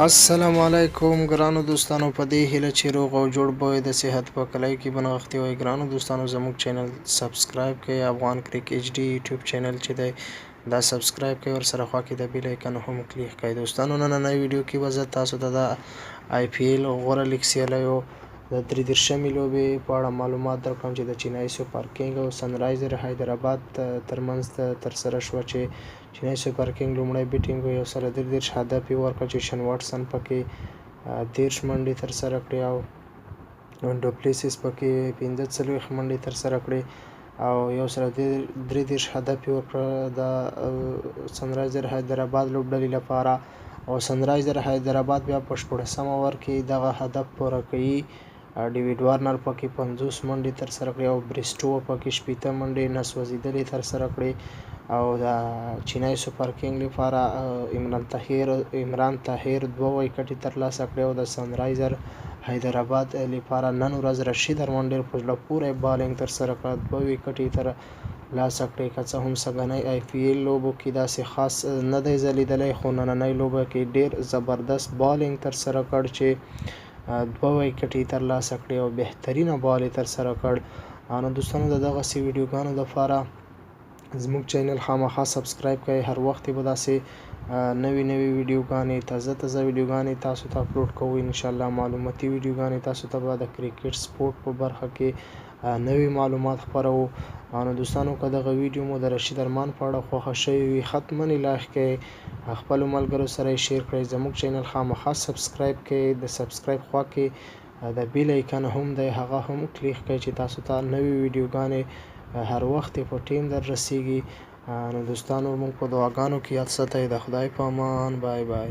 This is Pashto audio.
السلام علیکم ګرانو دوستانو، په دې هیله چې روغ او جوړ به د صحت په کلي کې بنغښتي وي. ګرانو دوستانو، زموږ چینل سبسکرایب کړئ. افغان کریک ایچ ډي یوټیوب چینل چې دی دا سبسکرایب کړئ، ورسره خوا کې د بیل ایکن هم کلیک کړئ. دوستانو، نننۍ ویډیو کې به زه تاسو ته د آی پی ایل غوره لیګ سیالیو د 33مې لوبې په اړه معلومات درکړم چې د چینایي سوپر کینګ او سنرایزر حیدرآباد ترمنځ ترسره شوه، چې چینایي سوپر کینګ لومړی بیټینګ 133 هدف یې ورکړ چې شن واټسن پکې 13 منډې ترسره کړې او ډوپلیسس پکې 45 منډې ترسره کړې او 133 هدف یې ورکړ د سنرایزر حیدرآباد لوبډلې لپاره. او سنرایزر حیدرآباد بیا په 14 اوور کې دغه هدف پوره کوي. ډیویډ وارنر پکې 50 منډې ترسره کړې او بریسټو پکې 60 منډې نسوځېدلې ترسره کړې. او د چینایي سوپر کینګ لپاره عمران طاهر 2 ویکټې ترلاسه کړې او د سنرایزر حیدرآباد لپاره نن ورځ رشید ارمانډیل په زړه پورې بالینګ ترسره کړه، 2 ویکټې ترلاسه کړې. که څه هم سږنۍ آی پی ایل لوبو کې داسې خاص نه دی ځلیدلی، خو نننۍ لوبه کې ډیر زبردست بالینګ ترسره کړ چې 2 ویکټې ترلاسه کړې او بهترینه بال یې ترسره کړ. نو دوستانو، د دغسې ویډیوګانو لپاره زموږ چینل خامخا سبسکرایب کړئ. هر وخت به داسې نوې ویډیوګانې، تازه ویډیوګانې تاسو ته اپلوډ کوو. انشاءالله معلوماتي ویډیوګانې تاسو ته به د کرکټ سپورټ په برخه کې نوې معلومات خپروو. نو دوستانو، که دغه ویډیو مو د رشید ارمان په اړه خوښه شوې وي، حتما لایک کړئ، خپلو ملګرو سره یې شیر کړئ. زموږ چینل خامخا سبسکرایب کړئ. د سبسکرایب خوا کې د بیل ایکن هم دی، هغه هم کلیک کړئ چې تاسو ته نوې ویډیوګانې هر وخت په ټیم در رسیږي. نو دوستانو، موږ په دعاګانو کې یاد ساتئ. د خدای په امان. بای بای.